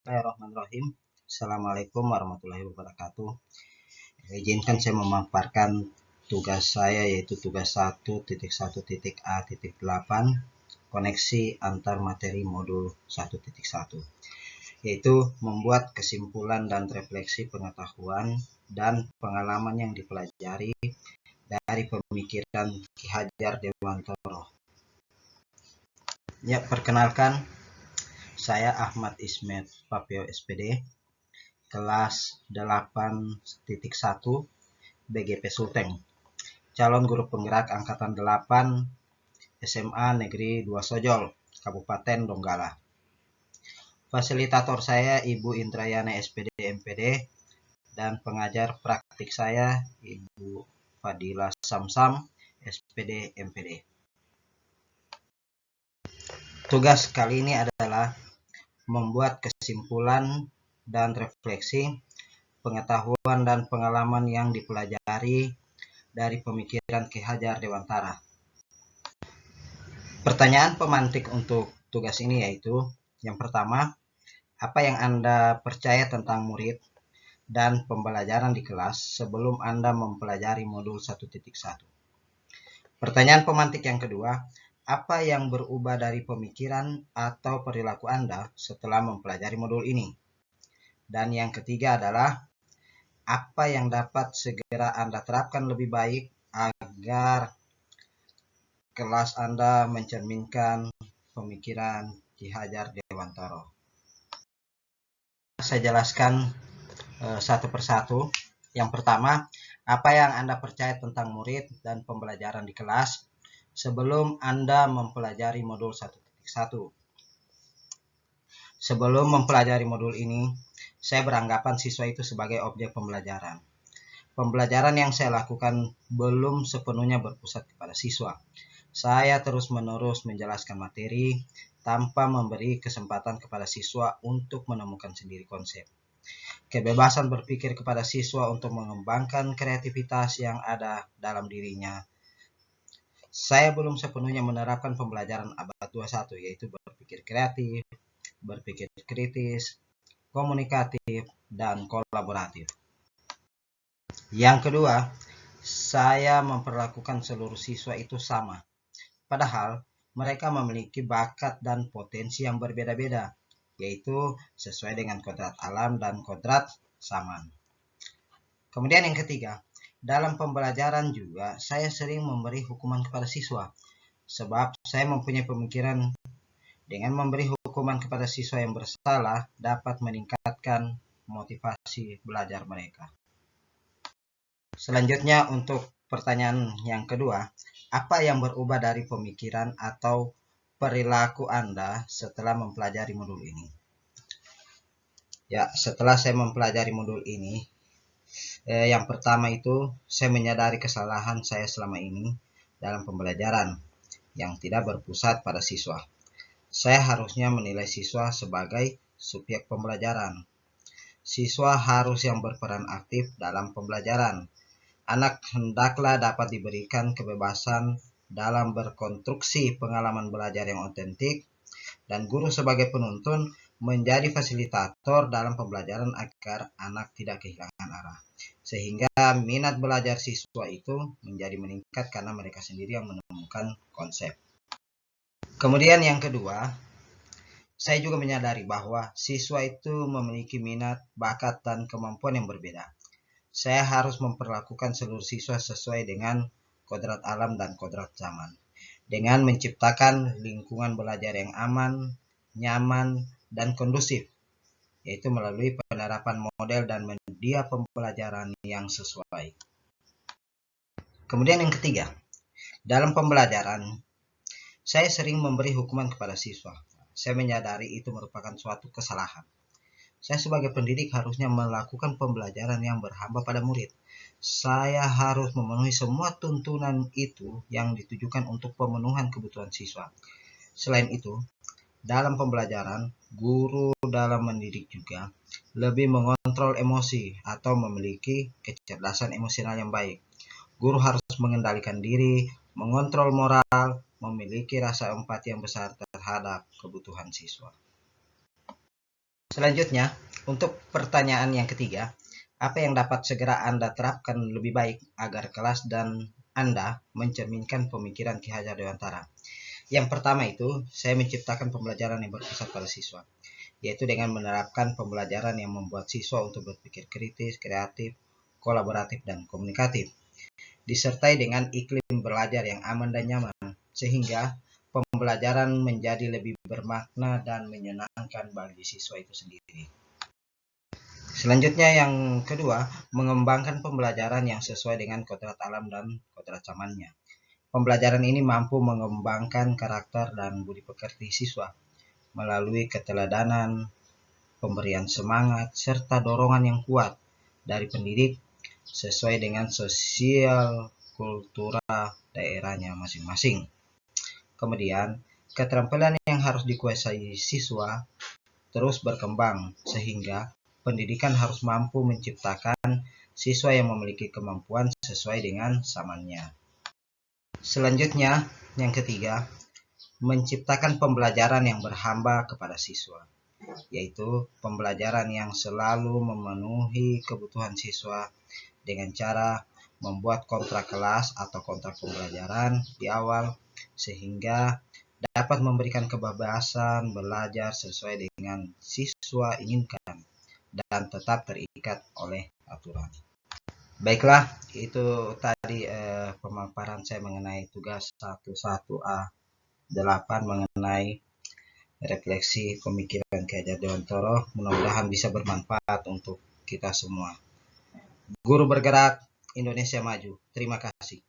Bismillahirrahmanirrahim. Assalamualaikum warahmatullahi wabarakatuh. Izinkan saya memaparkan tugas saya, yaitu tugas 1.1.a.8 koneksi antar materi modul 1.1, yaitu membuat kesimpulan dan refleksi pengetahuan dan pengalaman yang dipelajari dari pemikiran Ki Hajar Dewantoro. Ya, perkenalkan, saya Ahmad Ismet Papio SPD, kelas 8.1 BGP Sulteng, calon guru penggerak Angkatan 8 SMA Negeri 2 Sojol, Kabupaten Donggala. Fasilitator saya Ibu Indrayana SPD MPD, dan pengajar praktik saya Ibu Fadila Samsam SPD MPD. Tugas kali ini adalah membuat kesimpulan dan refleksi pengetahuan dan pengalaman yang dipelajari dari pemikiran Ki Hajar Dewantara. Pertanyaan pemantik untuk tugas ini yaitu, yang pertama, apa yang Anda percaya tentang murid dan pembelajaran di kelas sebelum Anda mempelajari modul 1.1? Pertanyaan pemantik yang kedua, apa yang berubah dari pemikiran atau perilaku Anda setelah mempelajari modul ini? Dan yang ketiga adalah, apa yang dapat segera Anda terapkan lebih baik agar kelas Anda mencerminkan pemikiran Ki Hajar Dewantoro? Saya jelaskan satu persatu. Yang pertama, apa yang Anda percaya tentang murid dan pembelajaran di kelas sebelum Anda mempelajari modul 1.1? Sebelum mempelajari modul ini, saya beranggapan siswa itu sebagai objek pembelajaran. Pembelajaran yang saya lakukan belum sepenuhnya berpusat kepada siswa. Saya terus-menerus menjelaskan materi tanpa memberi kesempatan kepada siswa untuk menemukan sendiri konsep. Kebebasan berpikir kepada siswa untuk mengembangkan kreativitas yang ada dalam dirinya. Saya belum sepenuhnya menerapkan pembelajaran abad 21, yaitu berpikir kreatif, berpikir kritis, komunikatif, dan kolaboratif. Yang kedua, saya memperlakukan seluruh siswa itu sama, padahal mereka memiliki bakat dan potensi yang berbeda-beda, yaitu sesuai dengan kodrat alam dan kodrat zaman. Kemudian yang ketiga, dalam pembelajaran juga saya sering memberi hukuman kepada siswa, sebab saya mempunyai pemikiran dengan memberi hukuman kepada siswa yang bersalah dapat meningkatkan motivasi belajar mereka. Selanjutnya, untuk pertanyaan yang kedua, apa yang berubah dari pemikiran atau perilaku Anda setelah mempelajari modul ini? Ya, setelah saya mempelajari modul ini, yang pertama itu saya menyadari kesalahan saya selama ini dalam pembelajaran yang tidak berpusat pada siswa. Saya harusnya menilai siswa sebagai subjek pembelajaran. Siswa harus yang berperan aktif dalam pembelajaran. Anak hendaklah dapat diberikan kebebasan dalam berkonstruksi pengalaman belajar yang otentik, dan guru sebagai penuntun menjadi fasilitator dalam pembelajaran agar anak tidak kehilangan arah, sehingga minat belajar siswa itu menjadi meningkat karena mereka sendiri yang menemukan konsep. Kemudian yang kedua, saya juga menyadari bahwa siswa itu memiliki minat, bakat, dan kemampuan yang berbeda. Saya harus memperlakukan seluruh siswa sesuai dengan kodrat alam dan kodrat zaman, dengan menciptakan lingkungan belajar yang aman, nyaman, dan kondusif, yaitu melalui penerapan model dan media pembelajaran yang sesuai. Kemudian yang ketiga, dalam pembelajaran, saya sering memberi hukuman kepada siswa. Saya menyadari itu merupakan suatu kesalahan. Saya sebagai pendidik harusnya melakukan pembelajaran yang berhamba pada murid. Saya harus memenuhi semua tuntunan itu yang ditujukan untuk pemenuhan kebutuhan siswa. Selain itu, dalam pembelajaran, guru dalam mendidik juga lebih mengontrol emosi atau memiliki kecerdasan emosional yang baik. Guru harus mengendalikan diri, mengontrol moral, memiliki rasa empati yang besar terhadap kebutuhan siswa. Selanjutnya, untuk pertanyaan yang ketiga, apa yang dapat segera Anda terapkan lebih baik agar kelas dan Anda mencerminkan pemikiran Ki Hajar Dewantara? Yang pertama itu, saya menciptakan pembelajaran yang berpusat pada siswa, yaitu dengan menerapkan pembelajaran yang membuat siswa untuk berpikir kritis, kreatif, kolaboratif, dan komunikatif, disertai dengan iklim belajar yang aman dan nyaman, sehingga pembelajaran menjadi lebih bermakna dan menyenangkan bagi siswa itu sendiri. Selanjutnya yang kedua, mengembangkan pembelajaran yang sesuai dengan kodrat alam dan kodrat zamannya. Pembelajaran ini mampu mengembangkan karakter dan budi pekerti siswa melalui keteladanan, pemberian semangat, serta dorongan yang kuat dari pendidik sesuai dengan sosial kultural daerahnya masing-masing. Kemudian, keterampilan yang harus dikuasai siswa terus berkembang sehingga pendidikan harus mampu menciptakan siswa yang memiliki kemampuan sesuai dengan zamannya. Selanjutnya, yang ketiga, menciptakan pembelajaran yang berhamba kepada siswa, yaitu pembelajaran yang selalu memenuhi kebutuhan siswa dengan cara membuat kontrak kelas atau kontrak pembelajaran di awal sehingga dapat memberikan kebebasan belajar sesuai dengan siswa inginkan dan tetap terikat oleh aturan. Baiklah, itu tadi pemaparan saya mengenai tugas 11A8 mengenai refleksi pemikiran Ki Hajar Dewantara. Mudah-mudahan bisa bermanfaat untuk kita semua. Guru bergerak Indonesia maju. Terima kasih.